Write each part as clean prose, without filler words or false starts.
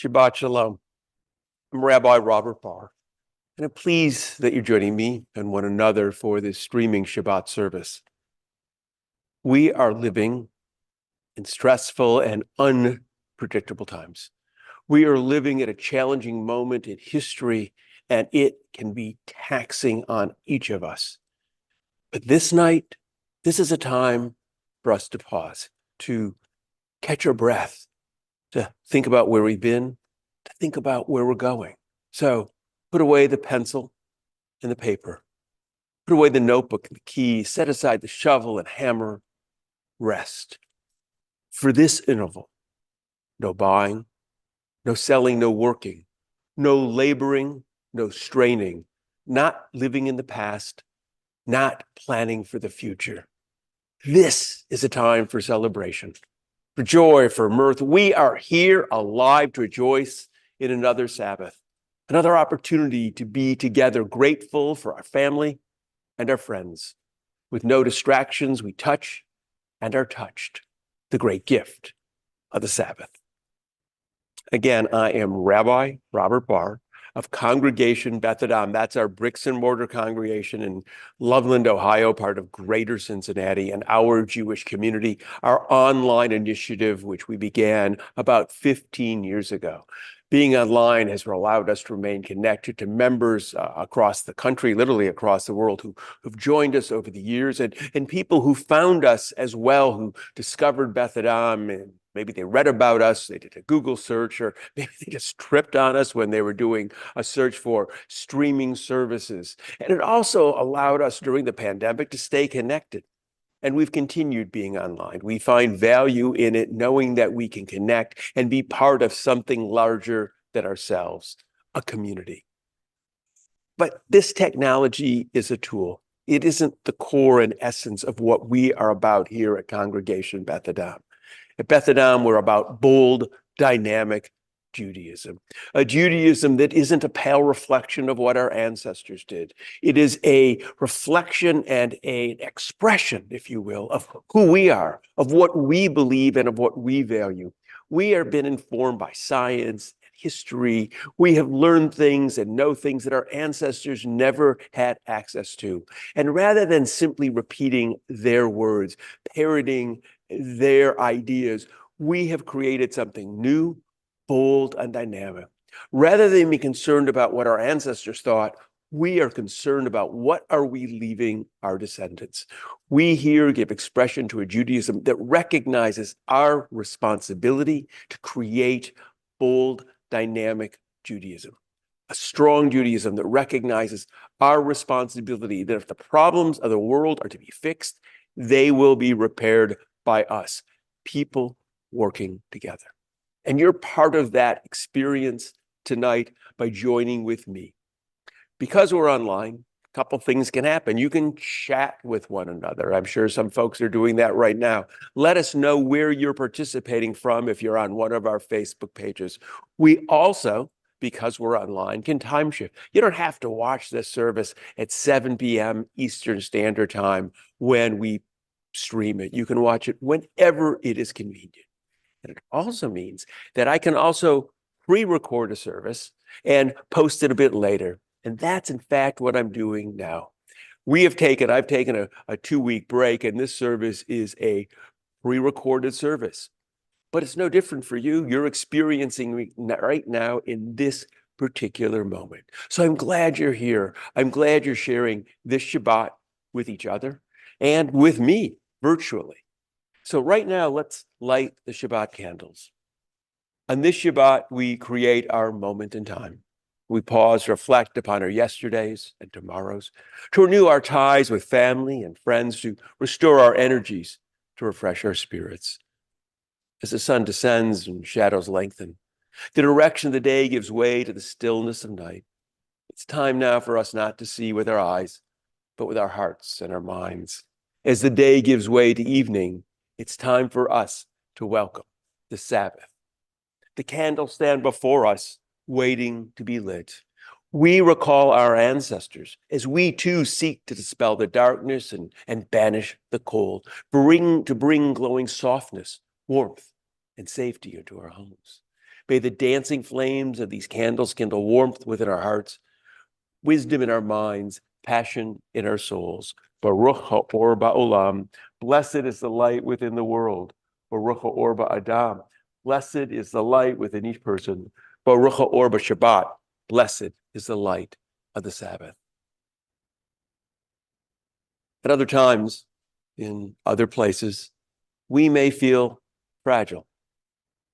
Shabbat Shalom. I'm Rabbi Robert Barr, and I'm pleased that you're joining me and one another for this streaming Shabbat service. We are living in stressful and unpredictable times. We are living at a challenging moment in history, and it can be taxing on each of us. But this night, this is a time for us to pause, to catch our breath, to think about where we've been, to think about where we're going. So put away the pencil and the paper, put away the notebook and the key, set aside the shovel and hammer, rest. For this interval, no buying, no selling, no working, no laboring, no straining, not living in the past, not planning for the future. This is a time for celebration, for joy, for mirth. We are here alive to rejoice in another Sabbath, another opportunity to be together, grateful for our family and our friends. With no distractions, we touch and are touched, the great gift of the Sabbath. Again, I am Rabbi Robert Barr of Congregation Beth Adam. That's our bricks and mortar congregation in Loveland, Ohio, part of Greater Cincinnati, and our Jewish community, our online initiative, which we began about 15 years ago. Being online has allowed us to remain connected to members across the country, literally across the world, who've joined us over the years, and people who found us as well, who discovered Beth Adam, and maybe they read about us, they did a Google search, or maybe they just tripped on us when they were doing a search for streaming services. And it also allowed us during the pandemic to stay connected. And we've continued being online. We find value in it, knowing that we can connect and be part of something larger than ourselves, a community. But this technology is a tool. It isn't the core and essence of what we are about here at Congregation Beth Adam. At Beth Adam, we're about bold, dynamic Judaism, a Judaism that isn't a pale reflection of what our ancestors did. It is a reflection and an expression, if you will, of who we are, of what we believe and of what we value. We have been informed by science and history. We have learned things and know things that our ancestors never had access to. And rather than simply repeating their words, parroting their ideas, we have created something new, bold, and dynamic. Rather than be concerned about what our ancestors thought, we are concerned about what are we leaving our descendants. We here give expression to a Judaism that recognizes our responsibility to create bold, dynamic Judaism. A strong Judaism that recognizes our responsibility that if the problems of the world are to be fixed, they will be repaired by us, people working together. And you're part of that experience tonight by joining with me. Because we're online, a couple things can happen. You can chat with one another. I'm sure some folks are doing that right now. Let us know where you're participating from if you're on one of our Facebook pages. We also, because we're online, can time shift. You don't have to watch this service at 7 p.m. Eastern Standard Time when we stream it. You can watch it whenever it is convenient. And it also means that I can also pre-record a service and post it a bit later. And that's in fact what I'm doing now. I've taken a 2-week break, and this service is a pre-recorded service. But it's no different for you. You're experiencing right now in this particular moment. So I'm glad you're here. I'm glad you're sharing this Shabbat with each other and with me virtually. So right now, let's light the Shabbat candles. On this Shabbat, we create our moment in time. We pause, reflect upon our yesterdays and tomorrows, to renew our ties with family and friends, to restore our energies, to refresh our spirits. As the sun descends and shadows lengthen, the direction of the day gives way to the stillness of night. It's time now for us not to see with our eyes, but with our hearts and our minds. As the day gives way to evening, it's time for us to welcome the Sabbath. The candles stand before us, waiting to be lit. We recall our ancestors as we too seek to dispel the darkness and banish the cold, to bring glowing softness, warmth, and safety into our homes. May the dancing flames of these candles kindle warmth within our hearts, wisdom in our minds, passion in our souls. Baruch ha'or ba'olam. Blessed is the light within the world. Baruch ha'or ba'adam. Blessed is the light within each person. Baruch ha'or ba'Shabbat. Blessed is the light of the Sabbath. At other times, in other places, we may feel fragile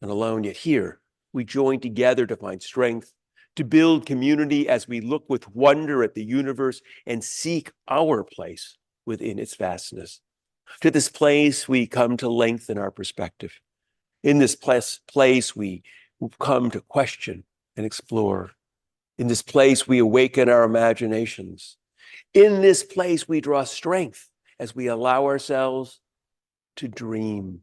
and alone, yet here we join together to find strength, to build community as we look with wonder at the universe and seek our place within its vastness. To this place, we come to lengthen our perspective. In this place, we come to question and explore. In this place, we awaken our imaginations. In this place, we draw strength as we allow ourselves to dream.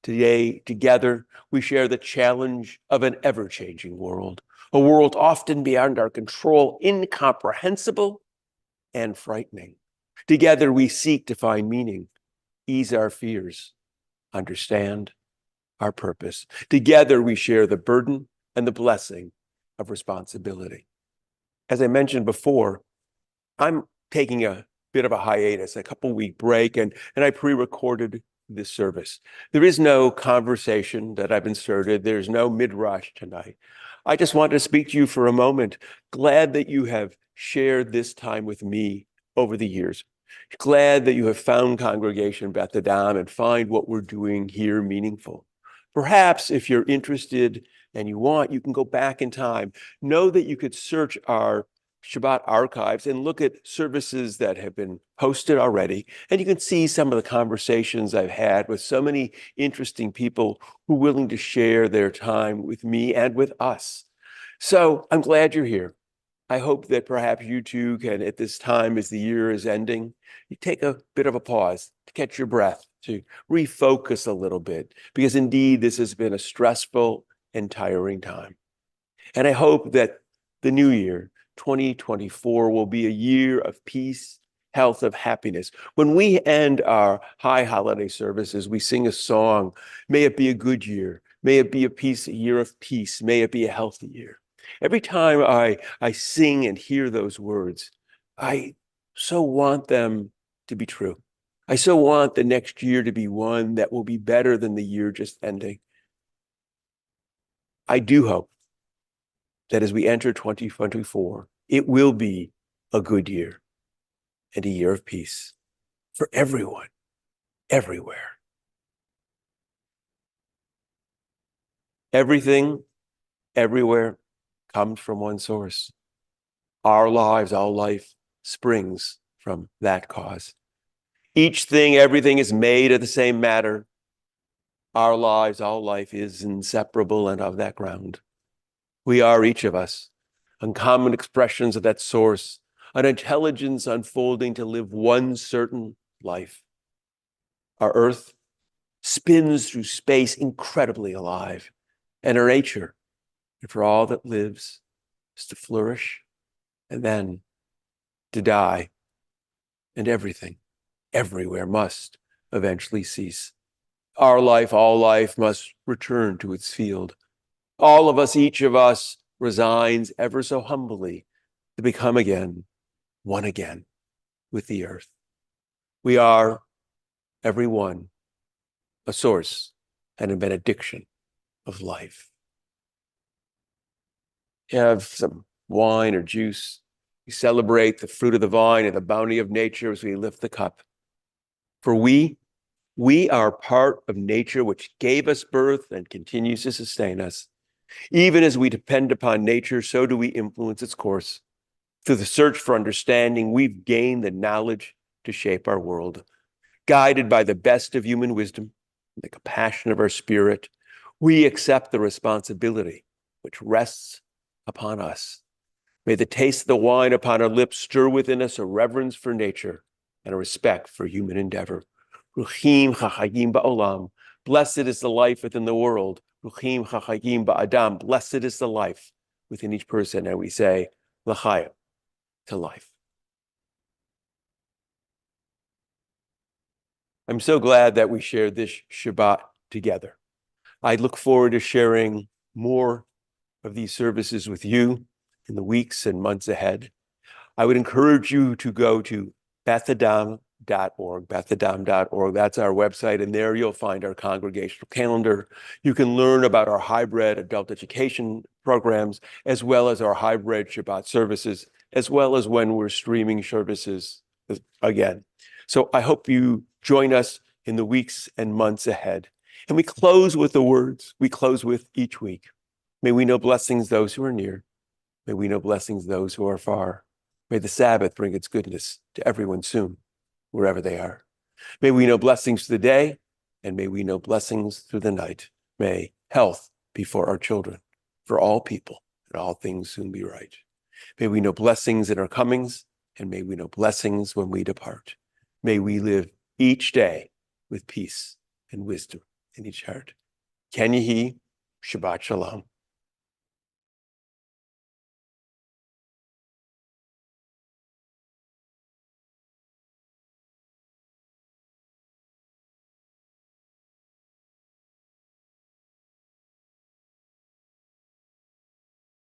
Today, together, we share the challenge of an ever-changing world, a world often beyond our control, incomprehensible and frightening. Together, we seek to find meaning, ease our fears, understand our purpose. Together, we share the burden and the blessing of responsibility. As I mentioned before, I'm taking a bit of a hiatus, a couple-week break, and I pre-recorded this service. There is no conversation that I've inserted. There's no midrash tonight. I just wanted to speak to you for a moment. Glad that you have shared this time with me over the years. Glad that you have found Congregation Beth Adam and find what we're doing here meaningful. Perhaps if you're interested and you want, you can go back in time. Know that you could search our Shabbat archives and look at services that have been posted already. And you can see some of the conversations I've had with so many interesting people who are willing to share their time with me and with us. So I'm glad you're here. I hope that perhaps you too can, at this time as the year is ending, you take a bit of a pause to catch your breath, to refocus a little bit, because indeed this has been a stressful and tiring time. And I hope that the new year, 2024, will be a year of peace, health, of happiness. When we end our high holiday services, we sing a song, may it be a good year, may it be a year of peace, may it be a healthy year. Every time I sing and hear those words, I so want them to be true. I so want the next year to be one that will be better than the year just ending. I do hope that as we enter 2024, it will be a good year and a year of peace for everyone, everywhere. Everything, everywhere comes from one source. Our lives, all life springs from that cause. Each thing, everything is made of the same matter. Our lives, all life is inseparable and of that ground. We are, each of us, uncommon expressions of that source, an intelligence unfolding to live one certain life. Our earth spins through space incredibly alive, and our nature, and for all that lives, is to flourish and then to die, and everything, everywhere must eventually cease. Our life, all life, must return to its field. All of us, each of us, resigns ever so humbly to become again, one again with the earth. We are, every one, a source and a benediction of life. Have some wine or juice. We celebrate the fruit of the vine and the bounty of nature as we lift the cup. For we are part of nature which gave us birth and continues to sustain us. Even as we depend upon nature, so do we influence its course. Through the search for understanding, we've gained the knowledge to shape our world. Guided by the best of human wisdom, the compassion of our spirit, we accept the responsibility which rests upon us. May the taste of the wine upon our lips stir within us a reverence for nature and a respect for human endeavor. Ruchim chachayim ba'olam. Blessed is the life within the world. Ruchim chachayim ba'adam. Blessed is the life within each person. And we say, l'chaim, to life. I'm so glad that we shared this Shabbat together. I look forward to sharing more of these services with you in the weeks and months ahead. I would encourage you to go to bethadam.org, bethadam.org. That's our website, and there you'll find our congregational calendar. You can learn about our hybrid adult education programs, as well as our hybrid Shabbat services, as well as when we're streaming services again. So I hope you join us in the weeks and months ahead. And we close with the words we close with each week. May we know blessings those who are near. May we know blessings those who are far. May the Sabbath bring its goodness to everyone soon, wherever they are. May we know blessings through the day, and may we know blessings through the night. May health be for our children, for all people, and all things soon be right. May we know blessings in our comings, and may we know blessings when we depart. May we live each day with peace and wisdom in each heart. Ken Yehi, Shabbat Shalom.